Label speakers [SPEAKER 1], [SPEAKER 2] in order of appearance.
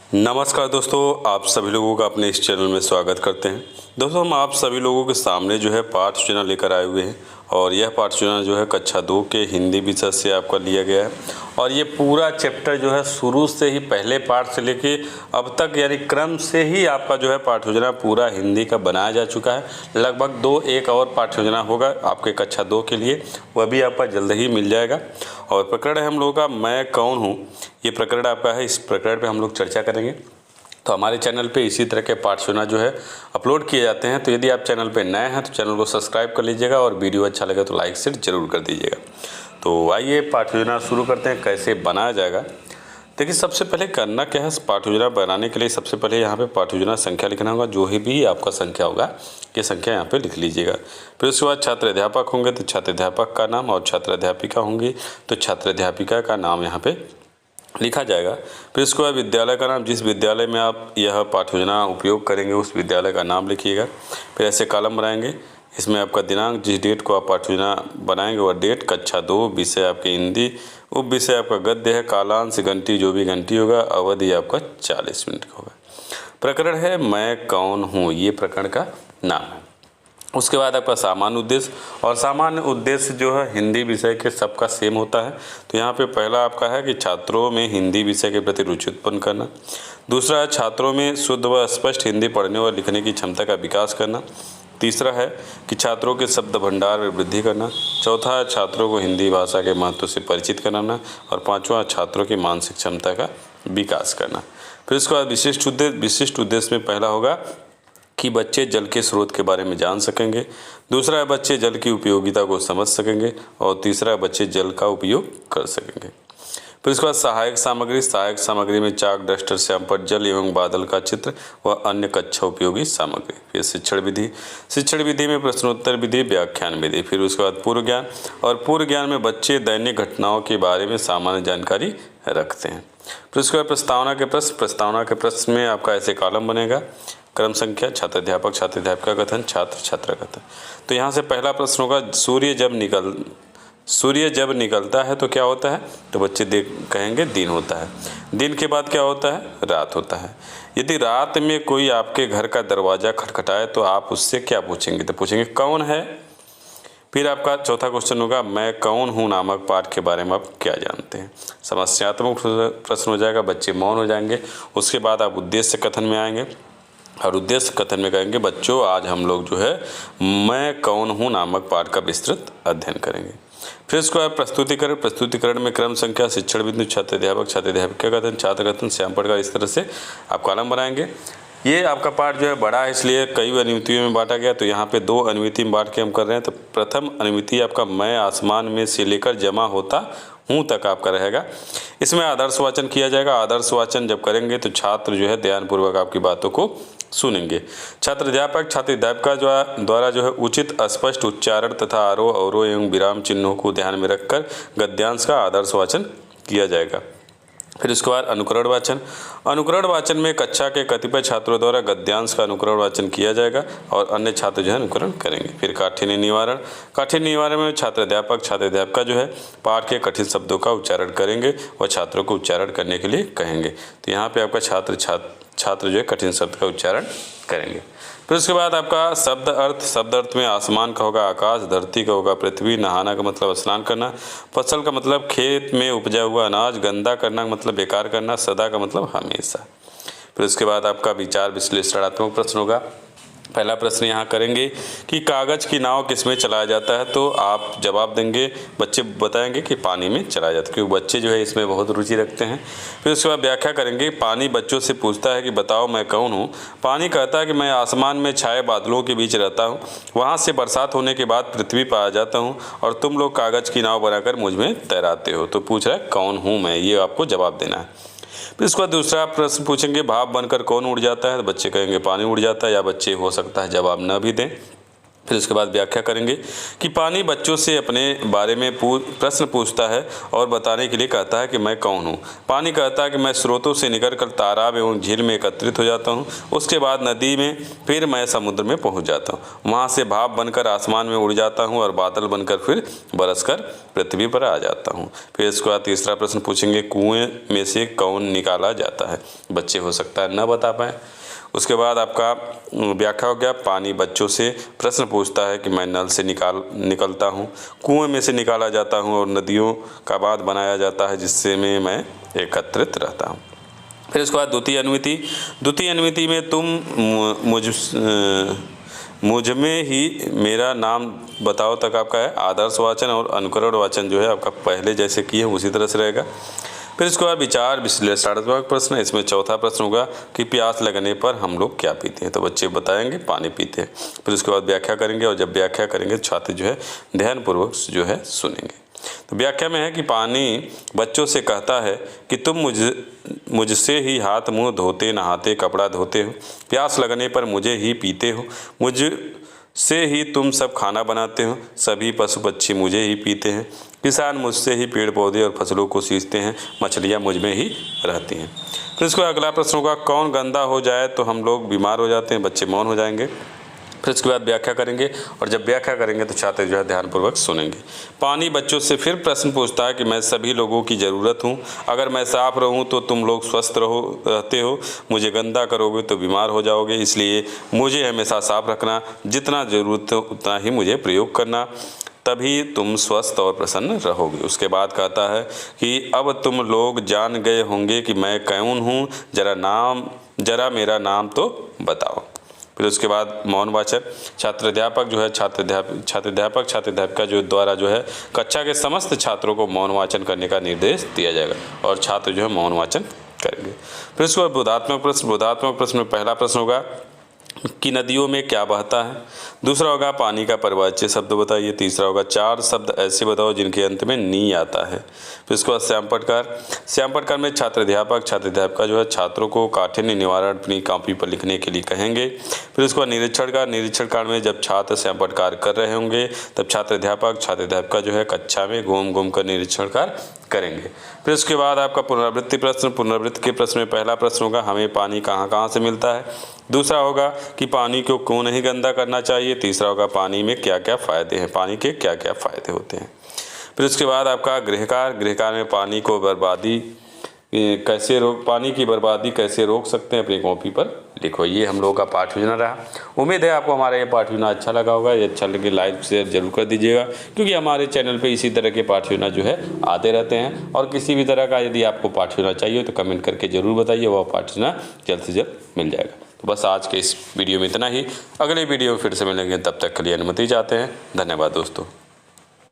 [SPEAKER 1] नमस्कार दोस्तों, आप सभी लोगों का अपने इस चैनल में स्वागत करते हैं। दोस्तों, हम आप सभी लोगों के सामने जो है पाठ सूचना लेकर आए हुए हैं और यह पाठ सूचना जो है कक्षा 2 के हिंदी विषय से आपका लिया गया है। और ये पूरा चैप्टर जो है शुरू से ही पहले पाठ से लेके अब तक यानी क्रम से ही आपका जो है पाठ सूचना पूरा हिंदी का बनाया जा चुका है। लगभग एक और पाठ सूचना होगा आपके कक्षा 2 के लिए, वह भी आपका जल्द ही मिल जाएगा। और प्रकरण है हम लोगों का मैं कौन हूँ, ये प्रकरण आपका है। इस प्रकरण पे हम लोग चर्चा करेंगे। तो हमारे चैनल पे इसी तरह के पाठ सूचना जो है अपलोड किए जाते हैं। तो यदि आप चैनल पे नए हैं तो चैनल को सब्सक्राइब कर लीजिएगा और वीडियो अच्छा लगे तो लाइक शेयर जरूर कर दीजिएगा। तो आइए पाठ सूचना शुरू करते हैं, कैसे बनाया जाएगा। देखिए, सबसे पहले करना क्या है, पाठ सूचना बनाने के लिए सबसे पहले यहाँ पे पाठ सूचना संख्या लिखना होगा। जो भी आपका संख्या होगा ये संख्या यहाँ पे लिख लीजिएगा। फिर उसके बाद छात्र अध्यापक होंगे तो छात्र अध्यापक का नाम, और छात्र अध्यापिका होंगी तो छात्र अध्यापिका का नाम यहाँ पे लिखा जाएगा। फिर उसके बाद विद्यालय का नाम, जिस विद्यालय में आप यह पाठ योजना उपयोग करेंगे उस विद्यालय का नाम लिखिएगा। फिर ऐसे कॉलम बनाएंगे, इसमें आपका दिनांक, जिस डेट को आप पाठ योजना बनाएंगे वह डेट, कक्षा 2, विषय आपके हिंदी, उप विषय आपका गद्य है, कालांश, घंटी जो भी घंटी होगा, अवधि आपका 40 मिनट का होगा। प्रकरण है मैं कौन हूँ, ये प्रकरण का नाम है। उसके बाद आपका सामान्य उद्देश्य, और सामान्य उद्देश्य जो है हिंदी विषय के सबका सेम होता है। तो यहाँ पे पहला आपका है कि छात्रों में हिंदी विषय के प्रति रुचि उत्पन्न करना। दूसरा है छात्रों में शुद्ध व स्पष्ट हिंदी पढ़ने और लिखने की क्षमता का विकास करना। तीसरा है कि छात्रों के शब्द भंडार में वृद्धि करना। चौथा है छात्रों को हिंदी भाषा के महत्व से परिचित कराना। और पाँचवा छात्रों की मानसिक क्षमता का विकास करना। फिर उसके बाद विशिष्ट उद्देश्य में पहला होगा कि बच्चे जल के स्रोत के बारे में जान सकेंगे। दूसरा है बच्चे जल की उपयोगिता को समझ सकेंगे। और तीसरा है बच्चे जल का उपयोग कर सकेंगे। फिर उसके बाद सहायक सामग्री में चाक, डस्टर, श्यामपट्ट, जल एवं बादल का चित्र व अन्य कक्षा उपयोगी सामग्री। फिर शिक्षण विधि में प्रश्नोत्तर विधि, व्याख्यान विधि। फिर उसके बाद पूर्व ज्ञान, और पूर्व ज्ञान में बच्चे दैनिक घटनाओं के बारे में सामान्य जानकारी रखते हैं। फिर उसके बाद प्रस्तावना के प्रश्न में आपका ऐसे कॉलम बनेगा, क्रम संख्या, छात्र अध्यापक, छात्र अध्यापिका कथन, छात्र छात्रा कथन। तो यहाँ से पहला प्रश्न होगा, सूर्य जब निकलता है तो क्या होता है, तो बच्चे कहेंगे दिन होता है। दिन के बाद क्या होता है, रात होता है। यदि रात में कोई आपके घर का दरवाज़ा खटखटाए तो आप उससे क्या पूछेंगे, तो पूछेंगे कौन है। फिर आपका चौथा क्वेश्चन होगा, मैं कौन हूँ नामक पाठ के बारे में आप क्या जानते हैं। समस्यात्मक प्रश्न हो जाएगा, बच्चे मौन हो जाएंगे। उसके बाद आप उद्देश्य कथन में आएंगे और उद्देश्य कथन में कहेंगे, बच्चों आज हम लोग जो है मैं कौन हूँ नामक पाठ का विस्तृत अध्ययन करेंगे। फिर इसको आप प्रस्तुतिकरण में क्रम संख्या, शिक्षण बिंदु, छात्र अध्यापक, छात्र अध्यापिका कथन, छात्र कथन, श्यामपट्ट का, इस तरह से आप कॉलम बनाएंगे। ये आपका पाठ जो है बड़ा है इसलिए कई अनुमितियों में बांटा गया। तो यहाँ पे 2 अनुमिति में बांट के हम कर रहे हैं। तो प्रथम अनुमिति आपका मैं आसमान में से लेकर जमा होता हूँ तक आपका रहेगा। इसमें आदर्श वाचन किया जाएगा। आदर्श वाचन जब करेंगे तो छात्र जो है ध्यानपूर्वक आपकी बातों को सुनेंगे। छात्र अध्यापिका द्वारा जो है उचित स्पष्ट उच्चारण तथा आरोह अवरोह एवं विराम चिन्हों को ध्यान में रखकर गद्यांश का आदर्श वाचन किया जाएगा। फिर उसके बाद अनुकरण वाचन में कक्षा के कतिपय छात्रों द्वारा गद्यांश का अनुकरण वाचन किया जाएगा और अन्य छात्र जो है अनुकरण करेंगे। फिर काठिन्य निवारण में छात्र अध्यापिका जो है पाठ के कठिन शब्दों का उच्चारण करेंगे और छात्रों को उच्चारण करने के लिए कहेंगे। तो यहाँ पे आपका छात्र जो है कठिन शब्द का उच्चारण करेंगे। फिर उसके बाद आपका शब्द अर्थ में आसमान का होगा आकाश, धरती का होगा पृथ्वी, नहाना का मतलब स्नान करना, फसल का मतलब खेत में उपजा हुआ अनाज, गंदा करना का मतलब बेकार करना, सदा का मतलब हमेशा। फिर उसके बाद आपका विचार विश्लेषणात्मक प्रश्न होगा। पहला प्रश्न यहाँ करेंगे कि कागज़ की नाव किसमें चलाया जाता है, तो आप जवाब देंगे, बच्चे बताएंगे कि पानी में चलाया जाता है, क्योंकि बच्चे जो है इसमें बहुत रुचि रखते हैं। फिर उसके बाद व्याख्या करेंगे। पानी बच्चों से पूछता है कि बताओ मैं कौन हूँ। पानी कहता है कि मैं आसमान में छाए बादलों के बीच रहता हूँ, वहाँ से बरसात होने के बाद पृथ्वी पर आ जाता हूँ और तुम लोग कागज़ की नाव बनाकर मुझ में तैराते हो। तो पूछ रहा है कौन हूँ मैं, ये आपको जवाब देना है। फिर इसके बाद दूसरा प्रश्न पूछेंगे, भाप बनकर कौन उड़ जाता है, तो बच्चे कहेंगे पानी उड़ जाता है, या बच्चे हो सकता है जवाब न भी दें। फिर उसके बाद व्याख्या करेंगे कि पानी बच्चों से अपने बारे में प्रश्न पूछता है और बताने के लिए कहता है कि मैं कौन हूँ। पानी कहता है कि मैं स्रोतों से निकलकर तालाब एवं झील में एकत्रित हो जाता हूँ, उसके बाद नदी में, फिर मैं समुद्र में पहुँच जाता हूँ। वहाँ से भाप बनकर आसमान में उड़ जाता हूँ और बादल बनकर फिर बरसकर पृथ्वी पर आ जाता हूँ। फिर इसके बाद तीसरा प्रश्न पूछेंगे, कुएँ में से कौन निकाला जाता है। बच्चे हो सकता है न बता पाएँ। उसके बाद आपका व्याख्या हो गया, पानी बच्चों से प्रश्न पूछता है कि मैं नल से निकलता हूँ, कुएं में से निकाला जाता हूँ और नदियों का बांध बनाया जाता है जिससे मैं एकत्रित रहता हूँ। फिर उसके बाद द्वितीय अनुमिति में तुम मुझ में ही मेरा नाम बताओ तक आपका है आदर्श वाचन, और अनुकरण वाचन जो है आपका पहले जैसे किए उसी तरह से रहेगा। फिर इसके बाद विचार विश्लेषणात्मक प्रश्न, इसमें चौथा प्रश्न होगा कि प्यास लगने पर हम लोग क्या पीते हैं। तो बच्चे बताएंगे पानी पीते हैं। फिर उसके बाद व्याख्या करेंगे, और जब व्याख्या करेंगे तो छात्र जो है ध्यानपूर्वक जो है सुनेंगे। तो व्याख्या में है कि पानी बच्चों से कहता है कि तुम मुझसे ही हाथ मुंह धोते, नहाते, कपड़ा धोते हो, प्यास लगने पर मुझे ही पीते हो, मुझसे ही तुम सब खाना बनाते हो, सभी पशु पक्षी मुझे ही पीते हैं, किसान मुझसे ही पेड़ पौधे और फसलों को सींचते हैं, मछलियाँ मुझ में ही रहती हैं। फिर इसको अगला प्रश्न होगा, कौन गंदा हो जाए तो हम लोग बीमार हो जाते हैं। बच्चे मौन हो जाएंगे। फिर इसके बाद व्याख्या करेंगे, और जब व्याख्या करेंगे तो छात्र जो है ध्यानपूर्वक सुनेंगे। पानी बच्चों से फिर प्रश्न पूछता है कि मैं सभी लोगों की ज़रूरत हूँ, अगर मैं साफ रहूँ तो तुम लोग स्वस्थ रहते हो, मुझे गंदा करोगे तो बीमार हो जाओगे, इसलिए मुझे हमेशा साफ रखना, जितना ज़रूरत हो उतना ही मुझे प्रयोग करना, तभी तुम स्वस्थ और प्रसन्न रहोगे। उसके बाद कहता है कि अब तुम लोग जान गए होंगे कि मैं कौन हूँ, जरा मेरा नाम तो बताओ। फिर उसके बाद मौन वाचन, छात्र अध्यापक जो द्वारा जो है कक्षा के समस्त छात्रों को मौन वाचन करने का निर्देश दिया जाएगा और छात्र जो है मौन वाचन करेंगे। फिर उसके बाद बोधात्मक प्रश्न में पहला प्रश्न होगा कि नदियों में क्या बहता है। दूसरा होगा पानी का परिवाच्य शब्द बताइए। तीसरा होगा 4 शब्द ऐसे बताओ जिनके अंत में नी आता है। फिर उसके बाद श्याम पटकार में छात्र अध्यापक जो है छात्रों को काठिन्य निवारण अपनी कॉपी पर लिखने के लिए कहेंगे। फिर उसके बाद निरीक्षण कार्य में जब छात्र श्याम पटकार कर रहे होंगे तब छात्र अध्यापक जो है कक्षा में घूम कर निरीक्षण कार्य करेंगे। फिर उसके बाद आपका पुनरावृत्ति के प्रश्न में पहला प्रश्न होगा, हमें पानी कहाँ से मिलता है। दूसरा होगा कि पानी को क्यों नहीं गंदा करना चाहिए। तीसरा होगा पानी में क्या क्या फ़ायदे हैं, पानी के क्या क्या फ़ायदे होते हैं। फिर उसके बाद आपका गृहकार में पानी की बर्बादी कैसे रोक सकते हैं, अपनी कॉपी पर लिखो। ये हम लोगों का पाठ योजना रहा। उम्मीद है आपको हमारा ये पाठ योजना अच्छा लगा होगा। ये अच्छा लगे लाइक शेयर जरूर कर दीजिएगा, क्योंकि हमारे चैनल पे इसी तरह के पाठ योजना जो है आते रहते हैं। और किसी भी तरह का यदि आपको पाठ योजना चाहिए तो कमेंट करके ज़रूर बताइए, वह पाठ योजना जल्द से जल्द मिल जाएगा। तो बस आज के इस वीडियो में इतना ही। अगले वीडियो में फिर से मिलेंगे, तब तक के लिए अनुमति चाहते हैं। धन्यवाद दोस्तों।